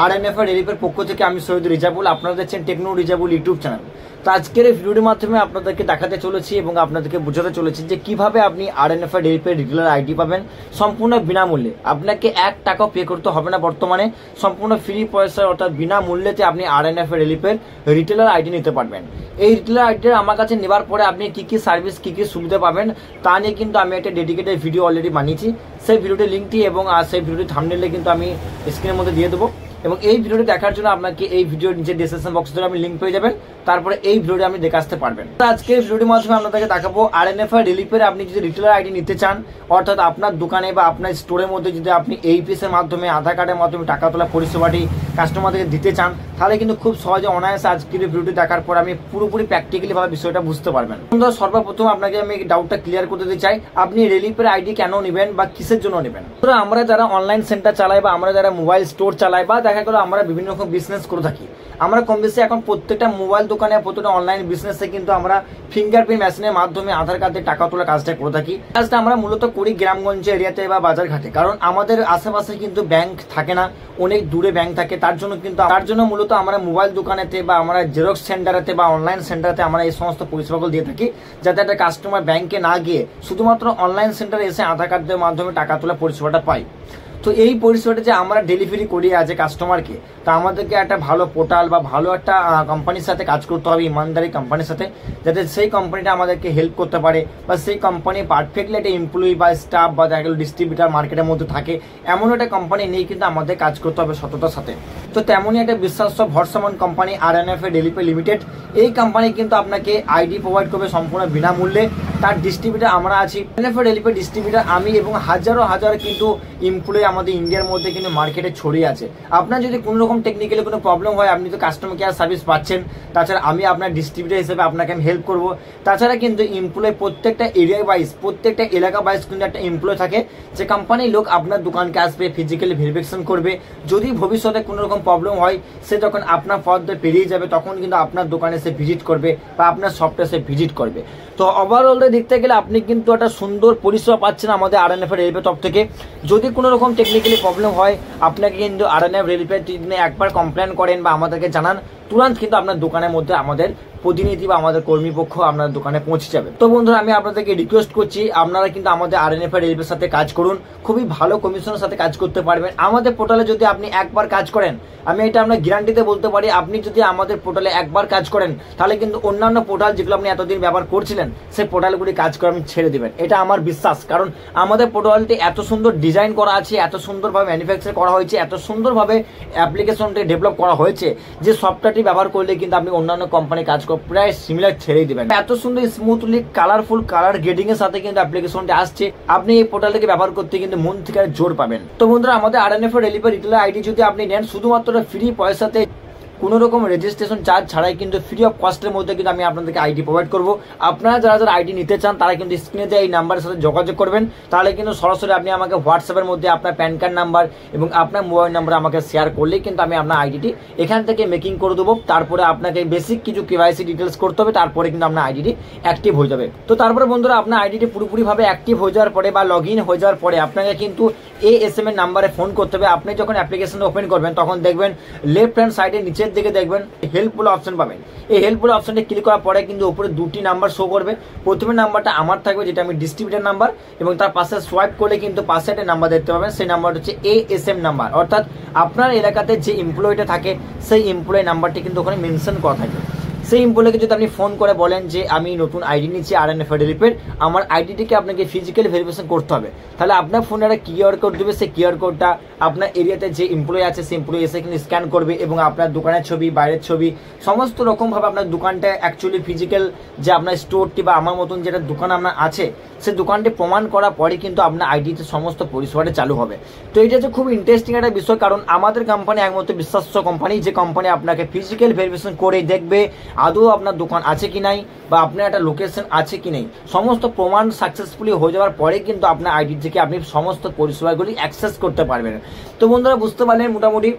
আরএনএফ রিজার্ভের পক্ষ থেকে আমি সৈয়দ রিজাবুল, আপনারা দেখছেন টেকনো রিজাবুল ইউটিউব চ্যানেল। তো আজকের এই ভিডিওর মাধ্যমে আপনাদেরকে দেখাতে চলেছি এবং আপনাদেরকে বোঝাতে চলেছি যে কিভাবে আপনি আরএনএফ রিজার্ভের রিটেলার আইডি পাবেন সম্পূর্ণ বিনামূল্যে। আপনাকে 1 টাকাও পে করতে হবে না, বর্তমানে সম্পূর্ণ ফ্রি পয়সা অর্থাৎ বিনামূল্যেতে আপনি আরএনএফ রিজার্ভের রিটেলার আইডি নিতে পারবেন। এই রিটেলার আইডি আমার কাছে নেবার পরে আপনি কি কি সার্ভিস কি কি সুবিধা পাবেন তা নিয়ে কিন্তু আমি একটা ডেডিকেটেড ভিডিও অলরেডি বানিয়েছি। সেই ভিডিওটির লিঙ্কটি এবং সেই ভিডিওটির থাম্বনেইলে কিন্তু আমি স্ক্রিনের মধ্যে দিয়ে দেবো এবং এই ভিডিওটি দেখার জন্য আপনাকে এই ভিডিওর নিচে ডেসক্রিপশন বক্সে ধরে আপনি লিঙ্ক পেয়ে যাবেন, তারপরে এই ভিডিওটি আপনি দেখে আসতে পারবেন। আজকে এই ভিডিওটির মাধ্যমে আপনাদেরকে দেখাবো আরএনএফ রিলিফের আপনি যদি রিটেলার আইডি নিতে চান, অর্থাৎ আপনার দোকানে বা আপনার স্টোরের মধ্যে যদি আপনি এইপিএস এর মাধ্যমে আধার কার্ডের মাধ্যমে টাকা তোলা পরিষেবাটি কাস্টমারদেরকে দিতে চান, তাহলে কিন্তু খুব সহজে অনায়াসে আজকের এই ভিডিওটি দেখার পর আমি পুরোপুরি প্র্যাকটিক্যালি ভাবে বিষয়টা বুঝতে পারবেন। সর্বপ্রথম আপনাকে আমি ডাউটটা ক্লিয়ার করতে দিতে চাই, আপনি রিলিফের আইডি কেন নেবেন বা কিসের জন্য নেবেন। আমরা যারা অনলাইন সেন্টার চালাই বা আমরা যারা মোবাইল স্টোর চালাই বা দেখা গেল আমরা বিভিন্ন রকম বিজনেস করে থাকি, আমরা কম বেশি এখন প্রত্যেকটা মোবাইল দোকানে প্রত্যেকটা অনলাইন বিজনেসে কিন্তু আমরা ফিঙ্গারপ্রিন্ট মেশিনের মাধ্যমে আধার কার্ডে টাকা তোলা কাজটা করে থাকি। কাজটা আমরা মূলত করি গ্রামগঞ্জ এরিয়াতে বা বাজার ঘাটে, কারণ আমাদের আশেপাশে কিন্তু ব্যাংক থাকে না, অনেক দূরে ব্যাংক থাকে। তার জন্য মূলত আমরা মোবাইল দোকানেতে বা আমরা জেরক্স সেন্টারেতে বা অনলাইন সেন্টারেতে আমরা এই সমস্ত পরিষেবাগুলো দিয়ে থাকি, যাতে একটা কাস্টমার ব্যাংকে না গিয়ে শুধুমাত্র অনলাইন সেন্টারে এসে আধার কার্ডের মাধ্যমে টাকা তোলা পরিষেবাটা পায়। তো এই পরিষেবাটা যে আমরা ডেলিভারি করি আছে কাস্টমারকে, তা আমাদেরকে একটা ভালো পোর্টাল বা ভালো একটা কোম্পানির সাথে কাজ করতে হবে, ইমানদারি কোম্পানির সাথে, যাতে সেই কোম্পানিটা আমাদেরকে হেল্প করতে পারে বা সেই কোম্পানি পারফেক্টলি একটা এমপ্লয়ি বা স্টাফ বা দেখা গেল ডিস্ট্রিবিউটার মার্কেটের মধ্যে থাকে, এমন একটা কোম্পানি নিয়ে কিন্তু আমাদের কাজ করতে হবে সততার সাথে। তো তেমনই একটা বিশ্বাস্য ভরসামান কোম্পানি আরএনএফ রিজার্ভ লিমিটেড। এই কোম্পানি কিন্তু আপনাকে আইডি প্রোভাইড করবে সম্পূর্ণ বিনামূল্যে। তার ডিস্ট্রিবিউটার আমরা আছি, আরএনএফ রিজার্ভ ডিস্ট্রিবিউটার আমি এবং হাজারো কিন্তু এমপ্লয়ি আমাদের ইন্ডিয়ার মধ্যে কিন্তু মার্কেটে ছড়িয়ে আছে। আপনার যদি কোনো রকম টেকনিক্যালি কোনো প্রবলেম হয়, আপনি তো কাস্টমার কেয়ার সার্ভিস পাচ্ছেন, তাছাড়া আমি আপনার ডিস্ট্রিবিউটার হিসেবে আপনাকে আমি হেল্প করবো। তাছাড়া কিন্তু এমপ্লয়ি প্রত্যেকটা এরিয়া ওয়াইজ প্রত্যেকটা এলাকা ওয়াইজ কিন্তু একটা এমপ্লয় থাকে, যে কোম্পানির লোক আপনার দোকানকে আসবে, ফিজিক্যালি ভেরিফিকেশন করবে। যদি ভবিষ্যতে কোনো রকম প্রবলেম হয়, সে যখন আপনার পথ পেরিয়ে যাবে তখন কিন্তু আপনার দোকানে সে ভিজিট করবে বা আপনার শপটা সে ভিজিট করবে। তো ওভারঅল দেখতে গেলে আপনি কিন্তু একটা সুন্দর পরিষেবা পাচ্ছেন আমাদের আরএনএফ রিজার্ভের তরফ থেকে। যদি কোনো রকম টেকনিক্যালি প্রবলেম হয়, আপনাকে কিন্তু আরএনএফ রিজার্ভের যদি একবার কমপ্লেন করেন বা আমাদেরকে জানান, তুরন্ত কিন্তু আপনার দোকানের মধ্যে আমাদের প্রতিনিধি বা আমাদের কর্মীপক্ষ আপনার দোকানে পৌঁছে যাবে। তো বন্ধুরা, আমি আপনাদেরকে রিকোয়েস্ট করছি, আপনারা কিন্তু আমাদের আরএনএফ রিজার্ভের সাথে কাজ করুন, খুবই ভালো কমিশনের সাথে কাজ করতে পারবেন। আমাদের পোর্টালে যদি আপনি একবার কাজ করেন, আমি এটা আপনার গ্যারান্টিতে বলতে পারি, আপনি যদি আমাদের পোর্টালে একবার কাজ করেন, তাহলে কিন্তু অন্যান্য পোর্টাল যেগুলো আপনি এতদিন ব্যবহার করছিলেন, সেই পোর্টালগুলি কাজ করে আপনি ছেড়ে দেবেন। এটা আমার বিশ্বাস, কারণ আমাদের পোর্টালটি এত সুন্দর ডিজাইন করা আছে, এত সুন্দরভাবে ম্যানুফ্যাকচার করা হয়েছে, এত সুন্দরভাবে অ্যাপ্লিকেশনটি ডেভেলপ করা হয়েছে, যে সফটওয়্যারটি ব্যবহার করলে কিন্তু আপনি অন্যান্য কোম্পানি কাজ করে প্রায় সিমিলার ছেড়েই দেবেন। এত সুন্দর স্মুথলি কালারফুল কালার গ্রেডিং এর সাথে কিন্তু অ্যাপ্লিকেশনটি আসছে, আপনি এই পোর্টালটিকে ব্যবহার করতে কিন্তু মন থেকে জোর পাবেন। তো বন্ধুরা, আমাদের আরএনএফ রিজার্ভ রিটেলার আইডি যদি আপনি নেন, শুধুমাত্র ফ্রি পয়সাতে কোনো রকম রেজিস্ট্রেশন চার্জ ছাড়াই কিন্তু ফ্রি অফ কস্টের মধ্যে কিন্তু আমি আপনাদেরকে আইডি প্রোভাইড করবো। আপনারা যারা যারা আইডি নিতে চান, তারা কিন্তু স্ক্রিনে দেওয়া এই নাম্বারের সাথে যোগাযোগ করবেন, তাহলে কিন্তু সরাসরি আপনি আমাকে হোয়াটসঅ্যাপের মধ্যে আপনার প্যান কার্ড নাম্বার এবং আপনার মোবাইল নাম্বার আমাকে শেয়ার করলেই কিন্তু আমি আপনার আইডিটি এখান থেকে মেকিং করে দেবো। তারপরে আপনাকে বেসিক কিছু কেওয়াইসি ডিটেলস করতে হবে, তারপরে কিন্তু আপনার আইডিটি অ্যাক্টিভ হয়ে যাবে। তো তারপরে বন্ধুরা, আপনার আইডিটি পুরোপুরিভাবে অ্যাক্টিভ হয়ে যাওয়ার পরে বা লগ ইন হয়ে যাওয়ার পরে আপনাকে কিন্তু এএসএম এর নাম্বারে ফোন করতে হবে। আপনি যখন অ্যাপ্লিকেশন ওপেন করবেন, তখন দেখবেন লেফট হ্যান্ড সাইডে নিচের দিকে দেখবেন হেল্পফুল অপশন পাবেন। এই হেল্পফুল অপশনটি ক্লিক করার পরে কিন্তু উপরে দুটি নাম্বার শো করবে। প্রথমে নাম্বারটা আমার থাকবে, যেটা আমি ডিস্ট্রিবিউটার নাম্বার, এবং তার পাশে সোয়াইপ করলে কিন্তু পাশে একটা নাম্বার দেখতে পাবেন, সেই নাম্বারটা হচ্ছে এএসএম নাম্বার, অর্থাৎ আপনার এলাকাতে যে এমপ্লয়িটা থাকে সেই এমপ্লয়ি নাম্বারটি কিন্তু ওখানে মেনশন করা থাকে। সেই এমপ্লয়িকে যদি আপনি ফোন করে বলেন যে আমি নতুন আইডি নিচ্ছি আরএনএফ রিজার্ভের, আমার আইডিটিকে আপনাকে ফিজিক্যালি ভেরিফিকেশন করতে হবে, তাহলে আপনার ফোনে একটা কিউআর কোড দেবে, সেই কিউআর কোডটা আপনার এরিয়াতে যে এমপ্লয়ি আছে সেই এমপ্লয়ি এসে কিন্তু স্ক্যান করবে এবং আপনার দোকানের ছবি, বাইরের ছবি, সমস্ত রকমভাবে আপনার দোকানটা অ্যাকচুয়ালি ফিজিক্যাল যে আপনার স্টোরটি বা আমার মতন যেটা দোকান আপনার আছে, সেই দোকানটি প্রমাণ করার পরে কিন্তু আপনার আইডিতে সমস্ত পরিষেবাটা চালু হবে। তো এটা হচ্ছে খুব ইন্টারেস্টিং একটা বিষয়, কারণ আমাদের কোম্পানি একমাত্র বিশ্বাস্য কোম্পানি, যে কোম্পানি আপনাকে ফিজিক্যাল ভেরিফিকেশন করে দেখবে আদৌ আপনার দোকান আছে কি নাই বা আপনার একটা লোকেশন আছে কি নেই, সমস্ত প্রমাণ সাকসেসফুলি হয়ে যাওয়ার পরে কিন্তু আপনার আইডি থেকে আপনি সমস্ত পরিষেবাগুলি অ্যাক্সেস করতে পারবেন। তো বন্ধুরা, বুঝতে পারলেন মোটামুটি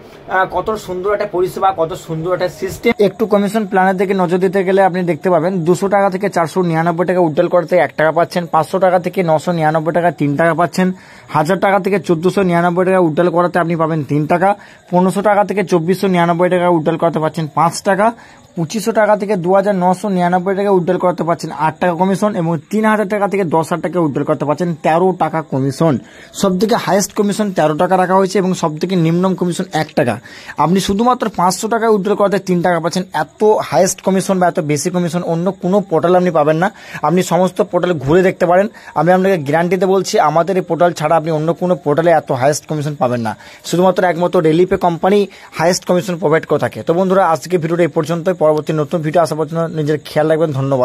কত সুন্দর একটা পরিষেবা, কত সুন্দর একটা সিস্টেম। একটু কমিশন প্ল্যানের দিকে নজর দিতে গেলে আপনি দেখতে পাবেন 200 টাকা থেকে 499 টাকা উইথড্রল করতে 1 টাকা পাচ্ছেন, 500 টাকা থেকে 999 টাকা 3 টাকা পাচ্ছেন। 1000 টাকা থেকে 1499 টাকা উইথড্রল করাতে আপনি পাবেন 3 টাকা। 1500 টাকা থেকে 2499 টাকা উইথড্রল করতে পাচ্ছেন 5 টাকা। 2500 টাকা থেকে 2999 টাকা উইথড্রল করতে পারছেন 8 টাকা কমিশন, এবং 3000 টাকা থেকে 10,000 টাকা উইথড্রল করতে পারছেন 13 টাকা কমিশন। সব থেকে হাইয়েস্ট কমিশন 13 টাকা রাখা হয়েছে এবং সব থেকে নিম্নম কমিশন 1 টাকা। আপনি শুধুমাত্র 500 টাকা উইথড্রল করতে 3 টাকা পাচ্ছেন। এত হাইয়েস্ট কমিশন বা এত বেশি কমিশন অন্য কোনো পোর্টালে আপনি পাবেন না। আপনি সমস্ত পোর্টালে ঘুরে দেখতে পারেন, আমি আপনাকে গ্যারান্টিতে বলছি আমাদের এই পোর্টাল ছাড়া আপনি অন্য কোনো পোর্টালে এত হাইয়েস্ট কমিশন পাবেন না। শুধুমাত্র একমাত্র রেলিপে কোম্পানি হাইয়েস্ট কমিশন প্রোভাইড করে থাকে। তো বন্ধুরা, আজকে ভিডিওটা এই পর্যন্তই। পরবর্তী নতুন ভিডিও আসা পর্যন্ত নিজের খেয়াল রাখবেন। ধন্যবাদ।